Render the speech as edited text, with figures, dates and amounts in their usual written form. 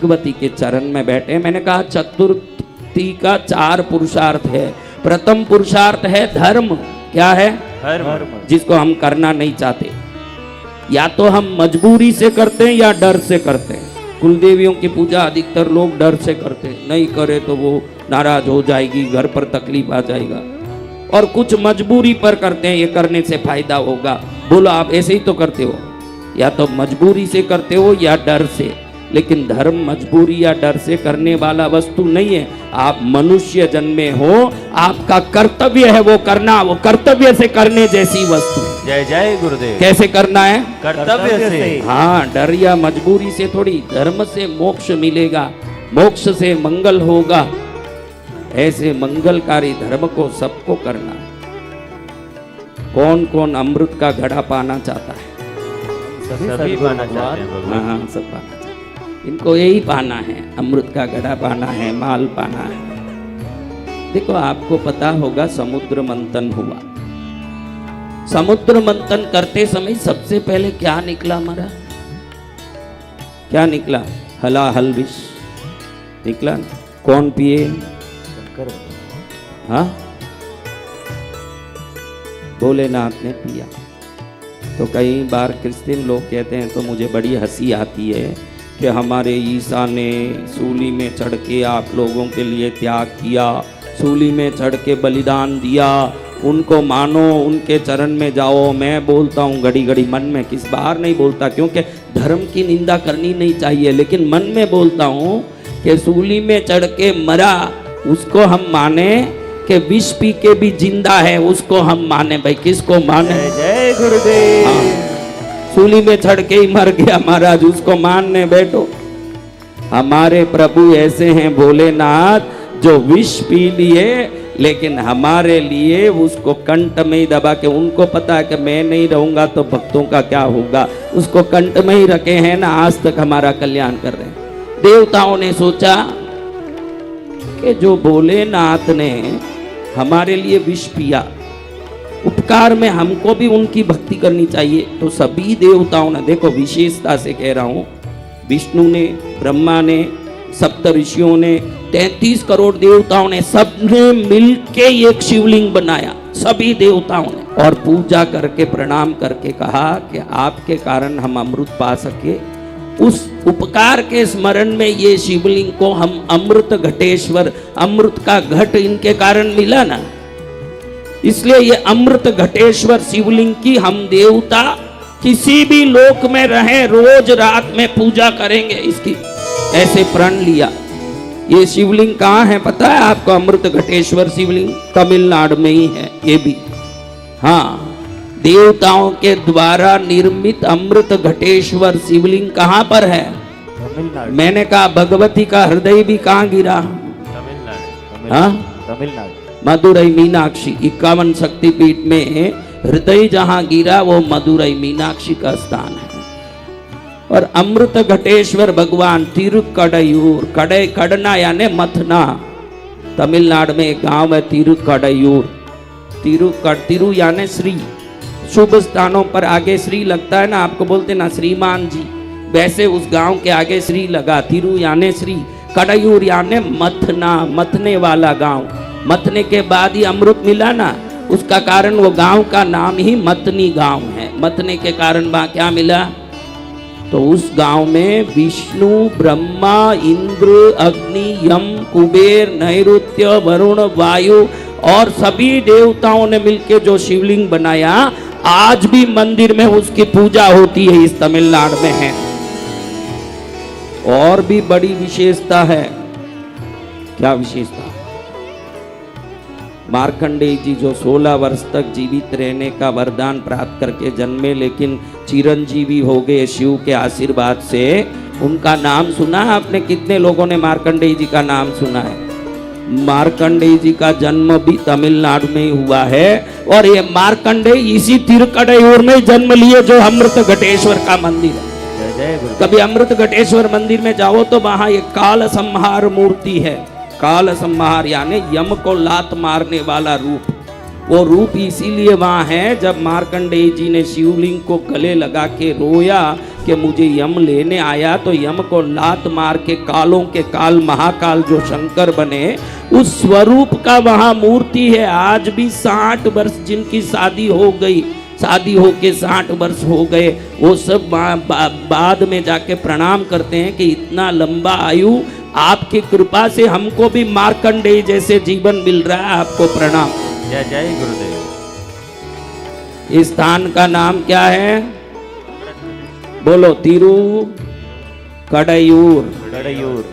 भगवती के चरण में बैठे। मैंने कहा चतुर्थी का 4 पुरुषार्थ है। प्रथम पुरुषार्थ है धर्म। क्या है? धर्म, जिसको हम करना नहीं चाहते। या तो हम मजबूरी से करते हैं या डर से करते हैं। कुलदेवियों की पूजा अधिकतर लोग डर से करते हैं, नहीं करे तो वो नाराज हो जाएगी, घर पर तकलीफ आ जाएगा। और कुछ मजबूरी पर करते हैं, ये करने से फायदा होगा। बोलो आप ऐसे ही तो करते हो, या तो मजबूरी से करते हो या डर से। लेकिन धर्म मजबूरी या डर से करने वाला वस्तु नहीं है। आप मनुष्य जन्मे हो, आपका कर्तव्य है वो करना, वो कर्तव्य से करने जैसी वस्तु। जय जय गुरुदेव। कैसे करना है? कर्तव्य से। हाँ, डर या मजबूरी से थोड़ी। धर्म से मोक्ष मिलेगा, मोक्ष से मंगल होगा। ऐसे मंगलकारी धर्म को सबको करना। कौन कौन अमृत का घड़ा पाना चाहता है? सभी पाना चाहते हैं भगवान। हाँ, सब पाना चाहते हैं। इनको यही पाना है, अमृत का घड़ा पाना है, माल पाना है। देखो, आपको पता होगा समुद्र मंथन हुआ। समुद्र मंथन करते समय सबसे पहले क्या निकला हमारा? क्या निकला? हलाहल विष निकला। कौन पिए? हाँ, भोलेनाथ ने पिया। तो कई बार क्रिश्चियन लोग कहते हैं, तो मुझे बड़ी हंसी आती है कि हमारे ईसा ने सूली में चढ़ के आप लोगों के लिए त्याग किया, सूली में चढ़ के बलिदान दिया, उनको मानो, उनके चरण में जाओ। मैं बोलता हूँ घड़ी घड़ी मन में, किस बार नहीं बोलता, क्योंकि धर्म की निंदा करनी नहीं चाहिए, लेकिन मन में बोलता हूँ कि सूली में चढ़ के मरा उसको हम माने, कि विष पी के भी जिंदा है उसको हम माने। भाई किसको माने? जय गुरुदेव। हाँ, सूली में चढ़ के ही मर गया महाराज, उसको मानने बैठो। हमारे प्रभु ऐसे हैं भोलेनाथ, जो विष पी लिए लेकिन हमारे लिए उसको कंठ में ही दबा के, उनको पता है कि मैं नहीं रहूंगा तो भक्तों का क्या होगा, उसको कंठ में ही रखे हैं ना, आज तक हमारा कल्याण कर रहे हैं। देवताओं ने सोचा कि जो भोलेनाथ ने हमारे लिए विष पिया, उपकार में हमको भी उनकी भक्ति करनी चाहिए। तो सभी देवताओं ने, देखो विशेषता से कह रहा हूं, विष्णु ने, ब्रह्मा ने, सप्त ऋषियों ने, 33 करोड़ देवताओं ने, सबने मिलके एक शिवलिंग बनाया, सभी देवताओं ने, और पूजा करके प्रणाम करके कहा कि आपके कारण हम अमृत पा सके। उस उपकार के स्मरण में ये शिवलिंग को हम अमृत घटेश्वर, अमृत का घट इनके कारण मिला ना, इसलिए ये अमृत घटेश्वर शिवलिंग की हम देवता किसी भी लोक में रहे रोज रात में पूजा करेंगे इसकी, ऐसे प्रण लिया। ये शिवलिंग कहाँ है पता है आपको? अमृत घटेश्वर शिवलिंग तमिलनाडु में ही है ये भी। हाँ, देवताओं के द्वारा निर्मित अमृत घटेश्वर शिवलिंग कहाँ पर है? तमिलनाडु। मैंने कहा भगवती का हृदय भी कहाँ गिरा? तमिलनाडु। मदुरई मीनाक्षी, 51 शक्तिपीठ में हृदय जहाँ गिरा वो मदुरई मीनाक्षी का स्थान है। और अमृत घटेश्वर भगवान तिरुकड़यूर, कड़ना यानी मथना, तमिलनाडु में एक गांव है तिरुकड़यूर। तिरु यानी श्री, शुभ स्थानों पर आगे श्री लगता है ना, आपको बोलते ना श्रीमान जी, वैसे उस गांव के आगे श्री लगा। तिरु यानी श्री, कड़यूर यानी मथना, मथने वाला गांव। मथने के बाद ही अमृत मिला ना, उसका कारण वो गांव का नाम ही मथनी गांव है। मथने के कारण वहां क्या मिला? तो उस गांव में विष्णु, ब्रह्मा, इंद्र, अग्नि, यम, कुबेर, नैऋत्य, वरुण, वायु और सभी देवताओं ने मिलकर जो शिवलिंग बनाया, आज भी मंदिर में उसकी पूजा होती है, इस तमिलनाडु में है। और भी बड़ी विशेषता है। क्या विशेषता? मार्कंडेय जी जो 16 वर्ष तक जीवित रहने का वरदान प्राप्त करके जन्मे, लेकिन चिरंजीवी हो गए शिव के आशीर्वाद से। उनका नाम सुना आपने? कितने लोगों ने मार्कंडेय जी का नाम सुना है? मार्कंडेय जी का जन्म भी तमिलनाडु में ही हुआ है। और ये मार्कंडेय इसी तिरुकड़यूर में जन्म लिए जो अमृत घटेश्वर का मंदिर है। कभी अमृत घटेश्वर मंदिर में जाओ तो वहां एक काल संहार मूर्ति है। काल संहार यानी यम को लात मारने वाला रूप। वो रूप इसीलिए वहां है, जब मार्कंडेय जी ने शिवलिंग को गले लगा के रोया कि मुझे यम लेने आया, तो यम को लात मार के कालों के काल महाकाल जो शंकर बने, उस स्वरूप का वहां मूर्ति है। आज भी 60 वर्ष जिनकी शादी हो गई, शादी होके 60 वर्ष हो गए, वो सब बाद में जाके प्रणाम करते हैं कि इतना लंबा आयु आपकी कृपा से हमको भी मार्कंडेय जैसे जीवन मिल रहा है, आपको प्रणाम। जय जय गुरुदेव। इस स्थान का नाम क्या है? बोलो, तिरु कड़यूर। कड़यूर।